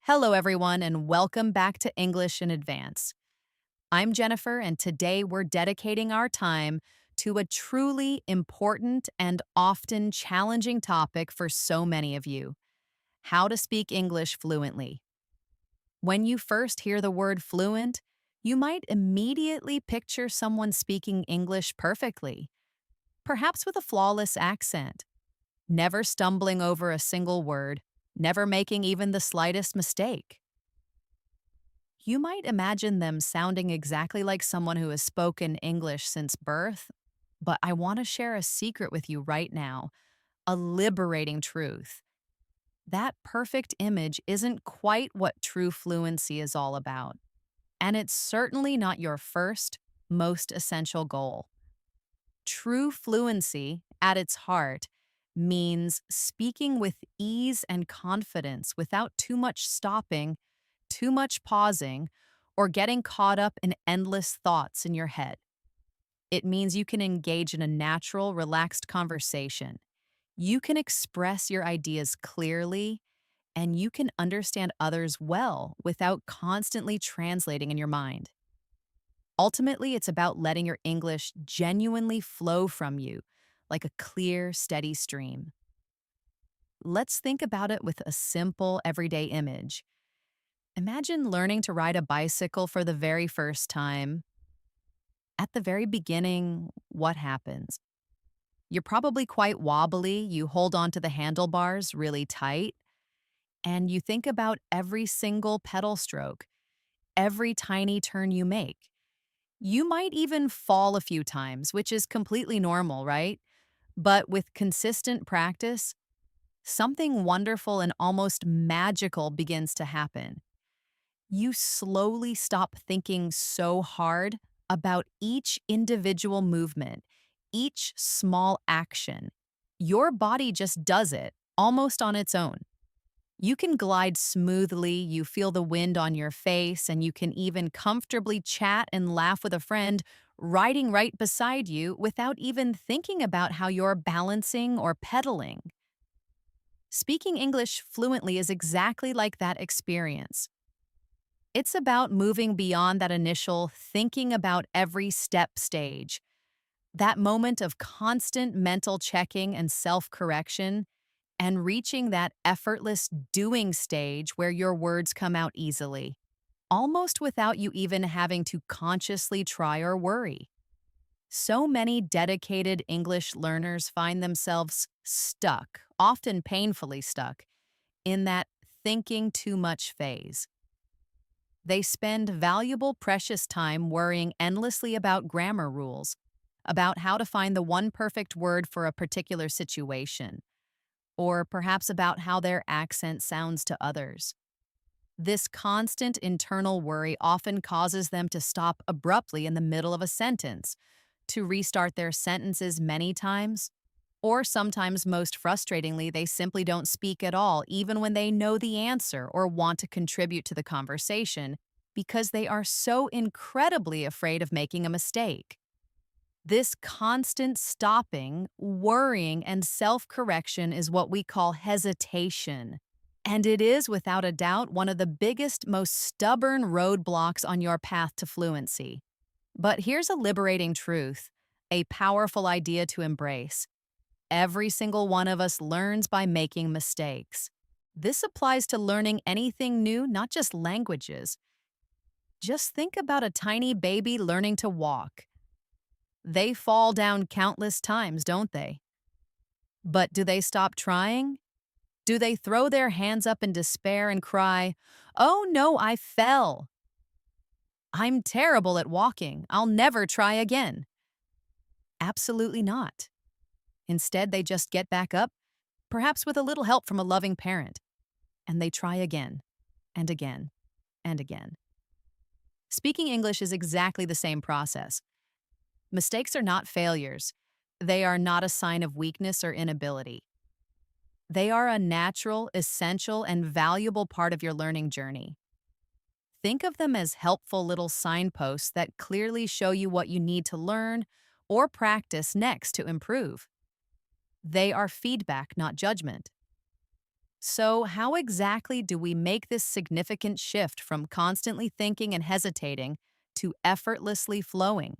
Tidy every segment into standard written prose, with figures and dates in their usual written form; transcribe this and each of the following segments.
Hello, everyone, and welcome back to English in Advance. I'm Jennifer, and today we're dedicating our time to a truly important and often challenging topic for so many of you: how to speak English fluently. When you first hear the word fluent, you might immediately picture someone speaking English perfectly, perhaps with a flawless accent, never stumbling over a single word, never making even the slightest mistake. You might imagine them sounding exactly like someone who has spoken English since birth, but I want to share a secret with you right now, a liberating truth. That perfect image isn't quite what true fluency is all about, and it's certainly not your first, most essential goal. True fluency, at its heart, means speaking with ease and confidence without too much stopping, too much pausing, or getting caught up in endless thoughts in your head. It means you can engage in a natural, relaxed conversation. You can express your ideas clearly, and you can understand others well without constantly translating in your mind. Ultimately, it's about letting your English genuinely flow from you like a clear, steady stream. Let's think about it with a simple, everyday image. Imagine learning to ride a bicycle for the very first time. At the very beginning, what happens? You're probably quite wobbly, you hold onto the handlebars really tight, and you think about every single pedal stroke, every tiny turn you make. You might even fall a few times, which is completely normal, right? But with consistent practice, something wonderful and almost magical begins to happen. You slowly stop thinking so hard about each individual movement, each small action. Your body just does it, almost on its own. You can glide smoothly, you feel the wind on your face, and you can even comfortably chat and laugh with a friend riding right beside you without even thinking about how you're balancing or pedaling. Speaking English fluently is exactly like that experience. It's about moving beyond that initial thinking about every step stage, that moment of constant mental checking and self correction, and reaching that effortless doing stage where your words come out easily, almost without you even having to consciously try or worry. So many dedicated English learners find themselves stuck, often painfully stuck, in that thinking too much phase. They spend valuable, precious time worrying endlessly about grammar rules, about how to find the one perfect word for a particular situation, or perhaps about how their accent sounds to others. This constant internal worry often causes them to stop abruptly in the middle of a sentence, to restart their sentences many times, or sometimes, most frustratingly, they simply don't speak at all, even when they know the answer or want to contribute to the conversation, because they are so incredibly afraid of making a mistake. This constant stopping, worrying, and self correction is what we call hesitation. And it is, without a doubt, one of the biggest, most stubborn roadblocks on your path to fluency. But here's a liberating truth, a powerful idea to embrace. Every single one of us learns by making mistakes. This applies to learning anything new, not just languages. Just think about a tiny baby learning to walk. They fall down countless times, don't they? But do they stop trying? Do they throw their hands up in despair and cry, "Oh no, I fell. I'm terrible at walking. I'll never try again"? Absolutely not. Instead, they just get back up, perhaps with a little help from a loving parent, and they try again and again and again. Speaking English is exactly the same process. Mistakes are not failures. They are not a sign of weakness or inability. They are a natural, essential, and valuable part of your learning journey. Think of them as helpful little signposts that clearly show you what you need to learn or practice next to improve. They are feedback, not judgment. So, how exactly do we make this significant shift from constantly thinking and hesitating to effortlessly flowing?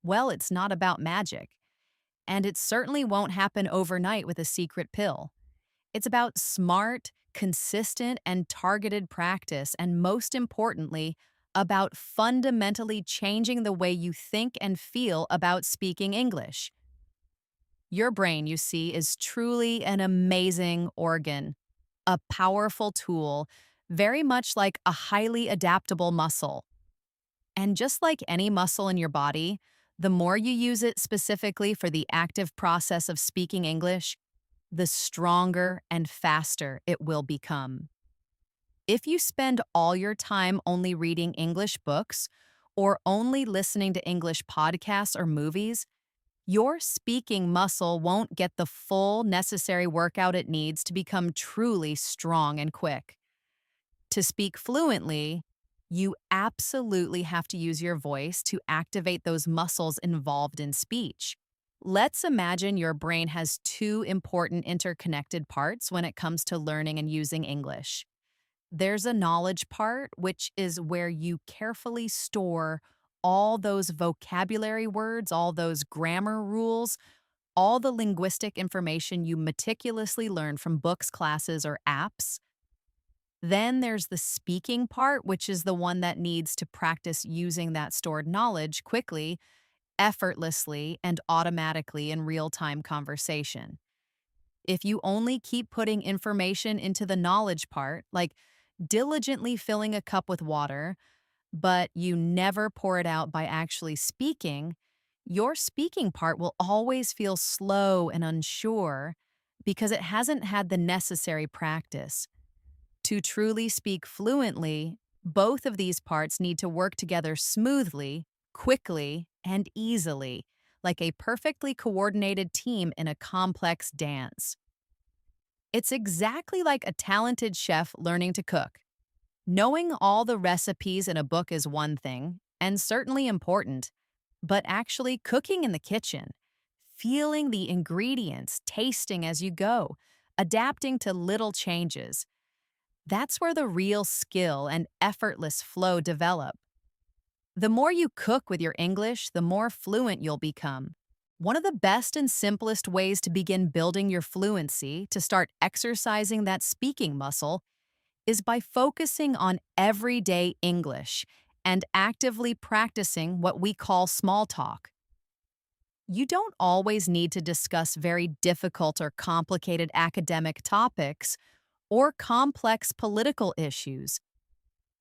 Well, it's not about magic, and it certainly won't happen overnight with a secret pill. It's about smart, consistent, and targeted practice, and most importantly, about fundamentally changing the way you think and feel about speaking English. Your brain, you see, is truly an amazing organ, a powerful tool, very much like a highly adaptable muscle. And just like any muscle in your body, the more you use it specifically for the active process of speaking English, the stronger and faster it will become. If you spend all your time only reading English books or only listening to English podcasts or movies, your speaking muscle won't get the full necessary workout it needs to become truly strong and quick. To speak fluently, you absolutely have to use your voice to activate those muscles involved in speech. Let's imagine your brain has two important interconnected parts when it comes to learning and using English. There's a knowledge part, which is where you carefully store all those vocabulary words, all those grammar rules, all the linguistic information you meticulously learn from books, classes, or apps. Then there's the speaking part, which is the one that needs to practice using that stored knowledge quickly, effortlessly, and automatically in real time conversation. If you only keep putting information into the knowledge part, like diligently filling a cup with water, but you never pour it out by actually speaking, your speaking part will always feel slow and unsure because it hasn't had the necessary practice. To truly speak fluently, both of these parts need to work together smoothly, quickly, and easily, like a perfectly coordinated team in a complex dance. It's exactly like a talented chef learning to cook. Knowing all the recipes in a book is one thing, and certainly important, but actually cooking in the kitchen, feeling the ingredients, tasting as you go, adapting to little changes, that's where the real skill and effortless flow develop. The more you cook with your English, the more fluent you'll become. One of the best and simplest ways to begin building your fluency, to start exercising that speaking muscle, is by focusing on everyday English and actively practicing what we call small talk. You don't always need to discuss very difficult or complicated academic topics or complex political issues.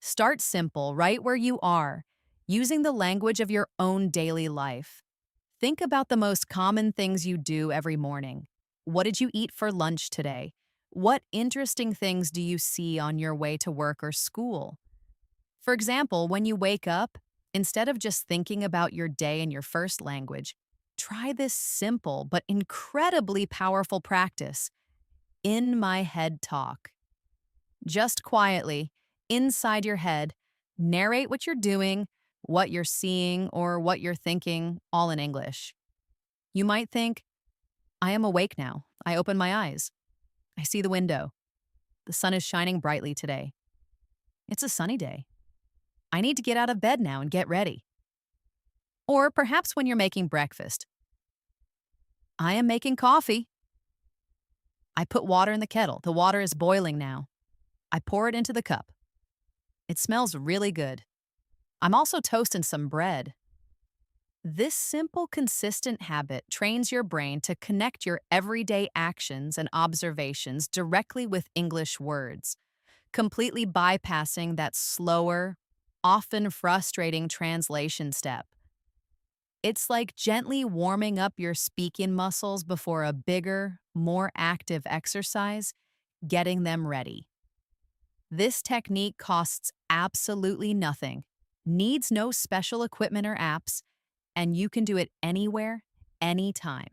Start simple right where you are, using the language of your own daily life. Think about the most common things you do every morning. What did you eat for lunch today? What interesting things do you see on your way to work or school? For example, when you wake up, instead of just thinking about your day in your first language, try this simple but incredibly powerful practice: in my head talk. Just quietly, inside your head, narrate what you're doing, what you're seeing, or what you're thinking, all in English. You might think, I am awake now. I open my eyes. I see the window. The sun is shining brightly today. It's a sunny day. I need to get out of bed now and get ready. Or perhaps when you're making breakfast, I am making coffee. I put water in the kettle. The water is boiling now. I pour it into the cup. It smells really good. I'm also toasting some bread. This simple, consistent habit trains your brain to connect your everyday actions and observations directly with English words, completely bypassing that slower, often frustrating translation step. It's like gently warming up your speaking muscles before a bigger, more active exercise, getting them ready. This technique costs absolutely nothing, needs no special equipment or apps, and you can do it anywhere, anytime.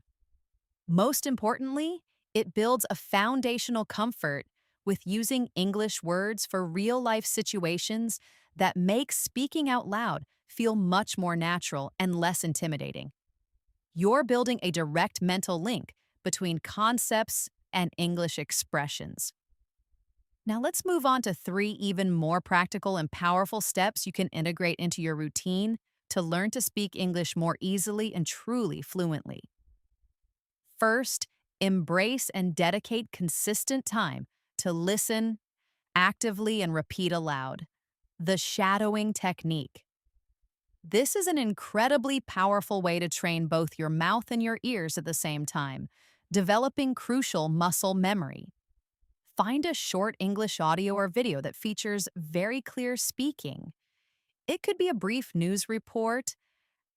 Most importantly, it builds a foundational comfort with using English words for real-life situations that make speaking out loud feel much more natural and less intimidating. You're building a direct mental link between concepts and English expressions. Now, let's move on to three even more practical and powerful steps you can integrate into your routine to learn to speak English more easily and truly fluently. First, embrace and dedicate consistent time to listen actively and repeat aloud. The shadowing technique. This is an incredibly powerful way to train both your mouth and your ears at the same time, developing crucial muscle memory. Find a short English audio or video that features very clear speaking. It could be a brief news report,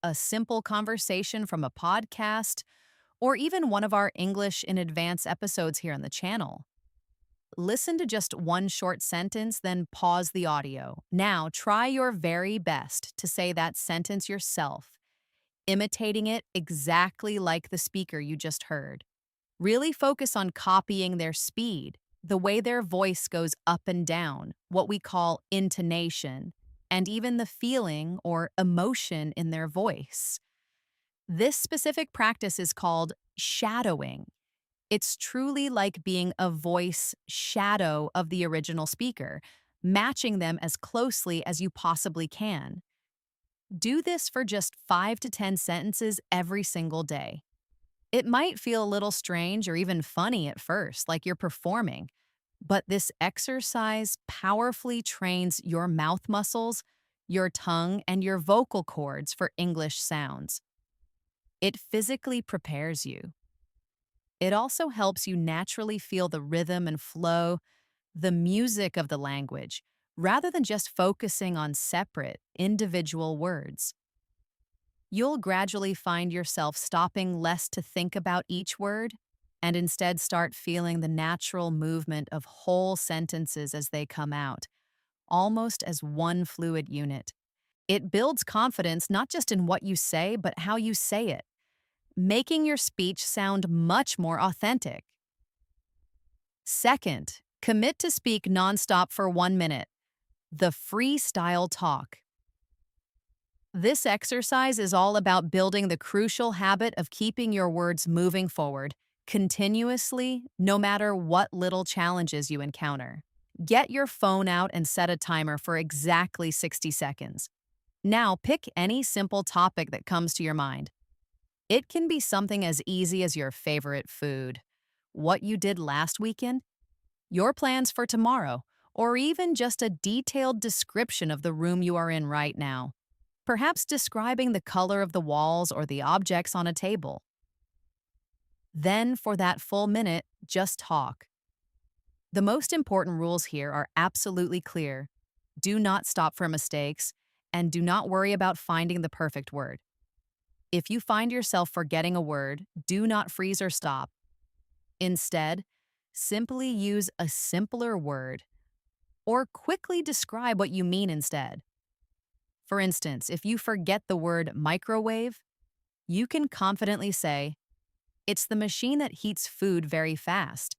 a simple conversation from a podcast, or even one of our English in Advance episodes here on the channel. Listen to just one short sentence, then pause the audio. Now, try your very best to say that sentence yourself, imitating it exactly like the speaker you just heard. Really focus on copying their speed, the way their voice goes up and down, what we call intonation, and even the feeling or emotion in their voice. This specific practice is called shadowing. It's truly like being a voice shadow of the original speaker, matching them as closely as you possibly can. Do this for just 5 to 10 sentences every single day. It might feel a little strange or even funny at first, like you're performing, but this exercise powerfully trains your mouth muscles, your tongue, and your vocal cords for English sounds. It physically prepares you. It also helps you naturally feel the rhythm and flow, the music of the language, rather than just focusing on separate, individual words. You'll gradually find yourself stopping less to think about each word and instead start feeling the natural movement of whole sentences as they come out, almost as one fluid unit. It builds confidence not just in what you say, but how you say it, making your speech sound much more authentic. Second, commit to speak nonstop for 1 minute. The freestyle talk. This exercise is all about building the crucial habit of keeping your words moving forward, continuously, no matter what little challenges you encounter. Get your phone out and set a timer for exactly 60 seconds. Now, pick any simple topic that comes to your mind. It can be something as easy as your favorite food, what you did last weekend, your plans for tomorrow, or even just a detailed description of the room you are in right now. Perhaps describing the color of the walls or the objects on a table. Then, for that full minute, just talk. The most important rules here are absolutely clear. Do not stop for mistakes, and do not worry about finding the perfect word. If you find yourself forgetting a word, do not freeze or stop. Instead, simply use a simpler word or quickly describe what you mean instead. For instance, if you forget the word microwave, you can confidently say, "It's the machine that heats food very fast."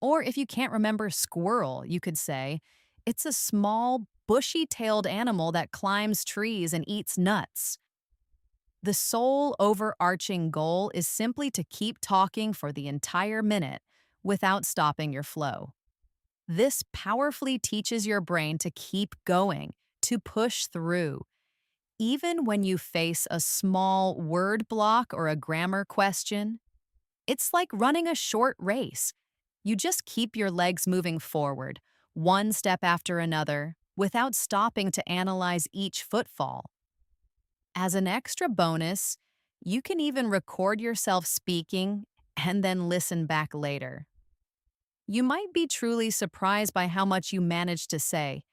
Or if you can't remember squirrel, you could say, "It's a small, bushy-tailed animal that climbs trees and eats nuts." The sole overarching goal is simply to keep talking for the entire minute without stopping your flow. This powerfully teaches your brain to keep going, to push through. Even when you face a small word block or a grammar question, it's like running a short race. You just keep your legs moving forward, one step after another, without stopping to analyze each footfall. As an extra bonus, you can even record yourself speaking and then listen back later. You might be truly surprised by how much you managed to say,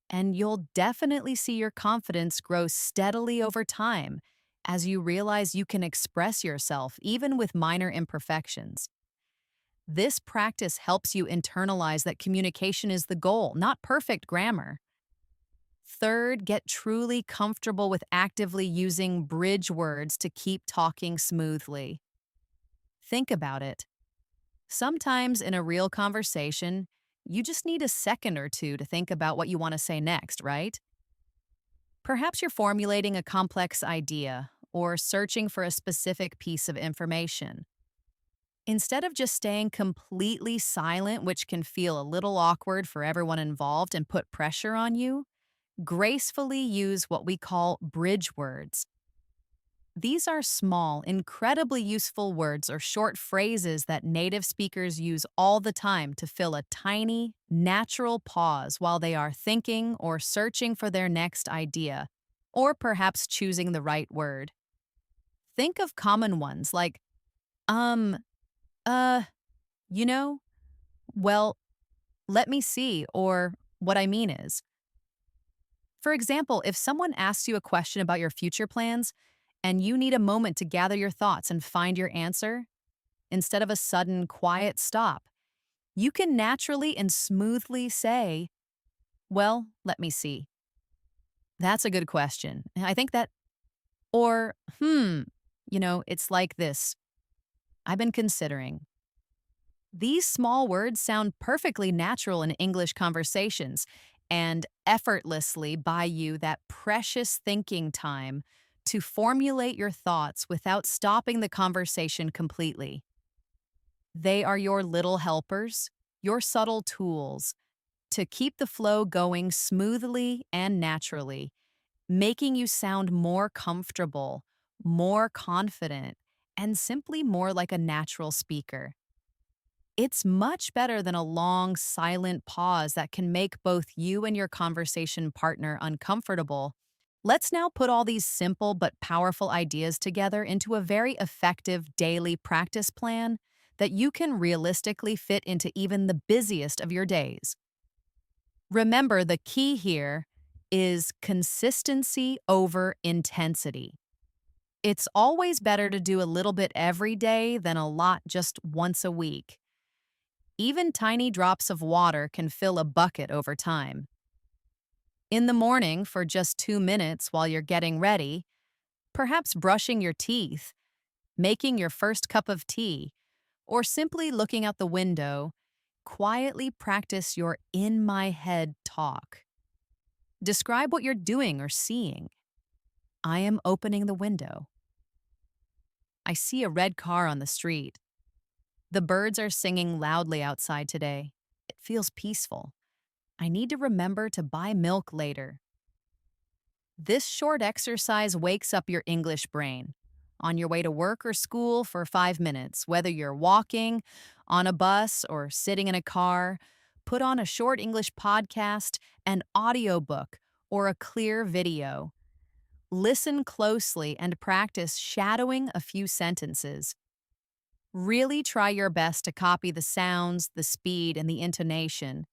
and you'll definitely see your confidence grow steadily over time as you realize you can express yourself even with minor imperfections. This practice helps you internalize that communication is the goal, not perfect grammar. Third, get truly comfortable with actively using bridge words to keep talking smoothly. Think about it. Sometimes in a real conversation, you just need a second or two to think about what you want to say next, right? Perhaps you're formulating a complex idea or searching for a specific piece of information. Instead of just staying completely silent, which can feel a little awkward for everyone involved and put pressure on you, gracefully use what we call bridge words. These are small, incredibly useful words or short phrases that native speakers use all the time to fill a tiny, natural pause while they are thinking or searching for their next idea, or perhaps choosing the right word. Think of common ones like, um, uh, you know, well, let me see, or what I mean is. For example, if someone asks you a question about your future plans and you need a moment to gather your thoughts and find your answer, instead of a sudden, quiet stop, you can naturally and smoothly say, well, let me see. That's a good question. I think that, or, it's like this. I've been considering. These small words sound perfectly natural in English conversations and effortlessly buy you that precious thinking time to formulate your thoughts without stopping the conversation completely. They are your little helpers, your subtle tools to keep the flow going smoothly and naturally, making you sound more comfortable, more confident, and simply more like a natural speaker. It's much better than a long, silent pause that can make both you and your conversation partner uncomfortable. Let's now put all these simple but powerful ideas together into a very effective daily practice plan that you can realistically fit into even the busiest of your days. Remember, the key here is consistency over intensity. It's always better to do a little bit every day than a lot just once a week. Even tiny drops of water can fill a bucket over time. In the morning, for just 2 minutes while you're getting ready, perhaps brushing your teeth, making your first cup of tea, or simply looking out the window, quietly practice your in my head talk. Describe what you're doing or seeing. I am opening the window. I see a red car on the street. The birds are singing loudly outside today. It feels peaceful. I need to remember to buy milk later. This short exercise wakes up your English brain. On your way to work or school for 5 minutes, whether you're walking, on a bus, or sitting in a car, put on a short English podcast, an audiobook, or a clear video. Listen closely and practice shadowing a few sentences. Really try your best to copy the sounds, the speed, and the intonation,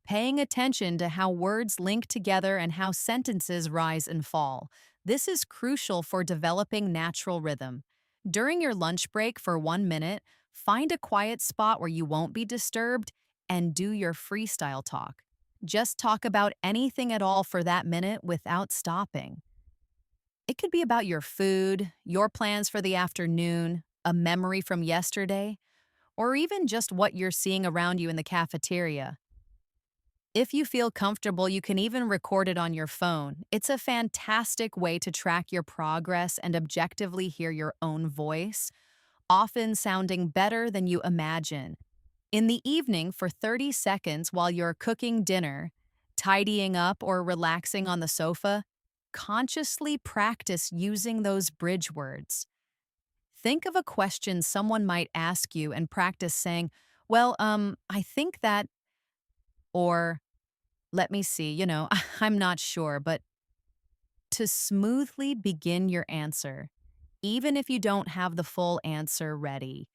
paying attention to how words link together and how sentences rise and fall. This is crucial for developing natural rhythm. During your lunch break for 1 minute, find a quiet spot where you won't be disturbed and do your freestyle talk. Just talk about anything at all for that minute without stopping. It could be about your food, your plans for the afternoon, a memory from yesterday, or even just what you're seeing around you in the cafeteria. If you feel comfortable, you can even record it on your phone. It's a fantastic way to track your progress and objectively hear your own voice, often sounding better than you imagine. In the evening, for 30 seconds while you're cooking dinner, tidying up, or relaxing on the sofa, consciously practice using those bridge words. Think of a question someone might ask you and practice saying, well, I think that, or let me see, I'm not sure, but to smoothly begin your answer, even if you don't have the full answer ready.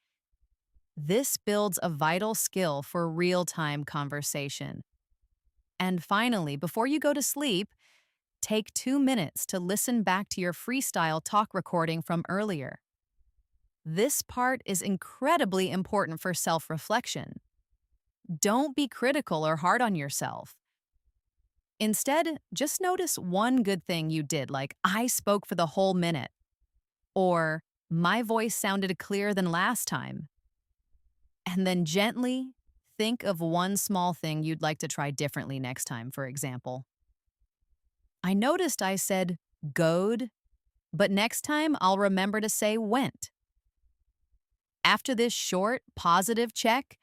This builds a vital skill for real-time conversation. And finally, before you go to sleep, take 2 minutes to listen back to your freestyle talk recording from earlier. This part is incredibly important for self-reflection. Don't be critical or hard on yourself. Instead, just notice one good thing you did, like I spoke for the whole minute, or my voice sounded clearer than last time. And then gently think of one small thing you'd like to try differently next time, for example. I noticed I said goed, but next time I'll remember to say went. After this short, positive check,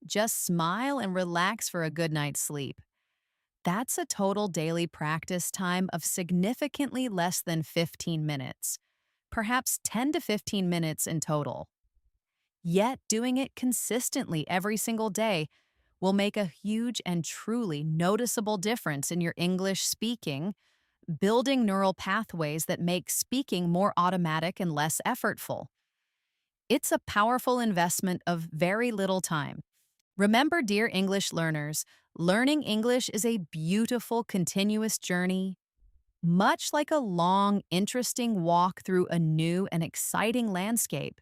just smile and relax for a good night's sleep. That's a total daily practice time of significantly less than 15 minutes, perhaps 10 to 15 minutes in total. Yet, doing it consistently every single day will make a huge and truly noticeable difference in your English speaking, building neural pathways that make speaking more automatic and less effortful. It's a powerful investment of very little time. Remember, dear English learners, learning English is a beautiful, continuous journey, much like a long, interesting walk through a new and exciting landscape,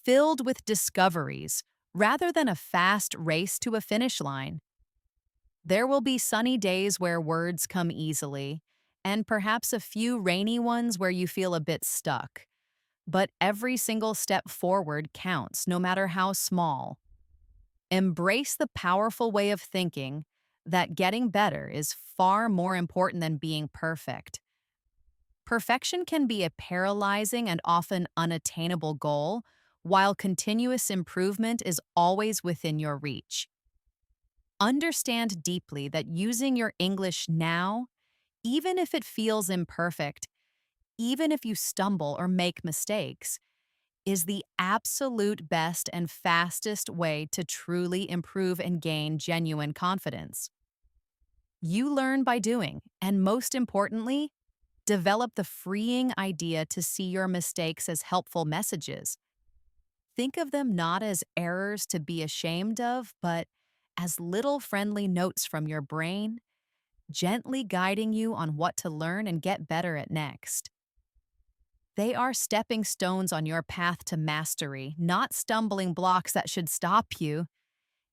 filled with discoveries, rather than a fast race to a finish line. There will be sunny days where words come easily, and perhaps a few rainy ones where you feel a bit stuck. But every single step forward counts, no matter how small. Embrace the powerful way of thinking that getting better is far more important than being perfect. Perfection can be a paralyzing and often unattainable goal, while continuous improvement is always within your reach. Understand deeply that using your English now, even if it feels imperfect, even if you stumble or make mistakes, is the absolute best and fastest way to truly improve and gain genuine confidence. You learn by doing, and most importantly, develop the freeing idea to see your mistakes as helpful messages. Think of them not as errors to be ashamed of, but as little friendly notes from your brain, gently guiding you on what to learn and get better at next. They are stepping stones on your path to mastery, not stumbling blocks that should stop you.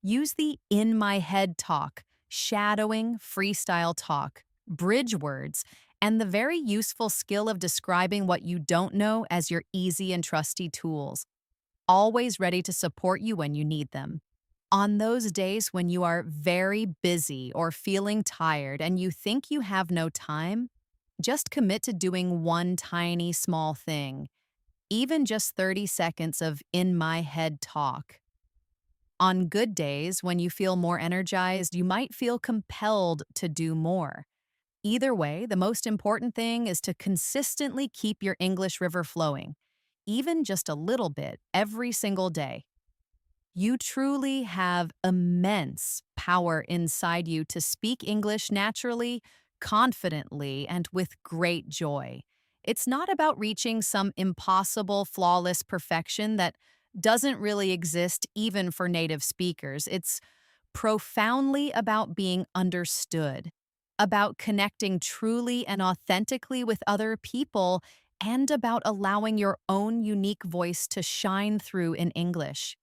Use the in my head talk, shadowing, freestyle talk, bridge words, and the very useful skill of describing what you don't know as your easy and trusty tools, always ready to support you when you need them. On those days when you are very busy or feeling tired and you think you have no time, just commit to doing one tiny small thing, even just 30 seconds of in my head talk. On good days, when you feel more energized, you might feel compelled to do more. Either way, the most important thing is to consistently keep your English river flowing, even just a little bit every single day. You truly have immense power inside you to speak English naturally, confidently, and with great joy. It's not about reaching some impossible, flawless perfection that doesn't really exist even for native speakers. It's profoundly about being understood, about connecting truly and authentically with other people, and about allowing your own unique voice to shine through in English.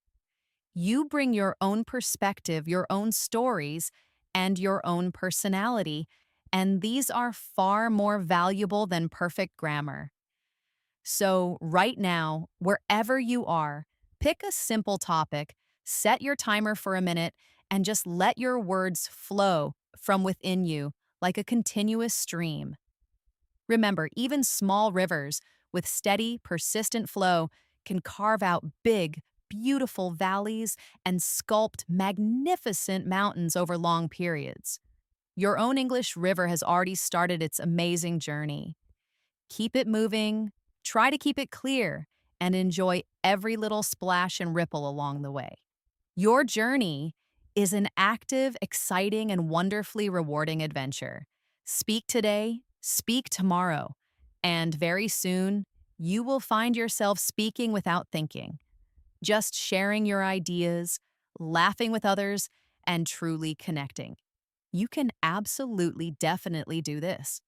You bring your own perspective, your own stories, and your own personality, and these are far more valuable than perfect grammar. So, right now, wherever you are, pick a simple topic, set your timer for a minute, and just let your words flow from within you like a continuous stream. Remember, even small rivers with steady, persistent flow can carve out big, beautiful valleys and sculpt magnificent mountains over long periods. Your own English river has already started its amazing journey. Keep it moving, try to keep it clear, and enjoy every little splash and ripple along the way. Your journey is an active, exciting, and wonderfully rewarding adventure. Speak today, speak tomorrow, and very soon, you will find yourself speaking without thinking, just sharing your ideas, laughing with others, and truly connecting. You can absolutely, definitely do this.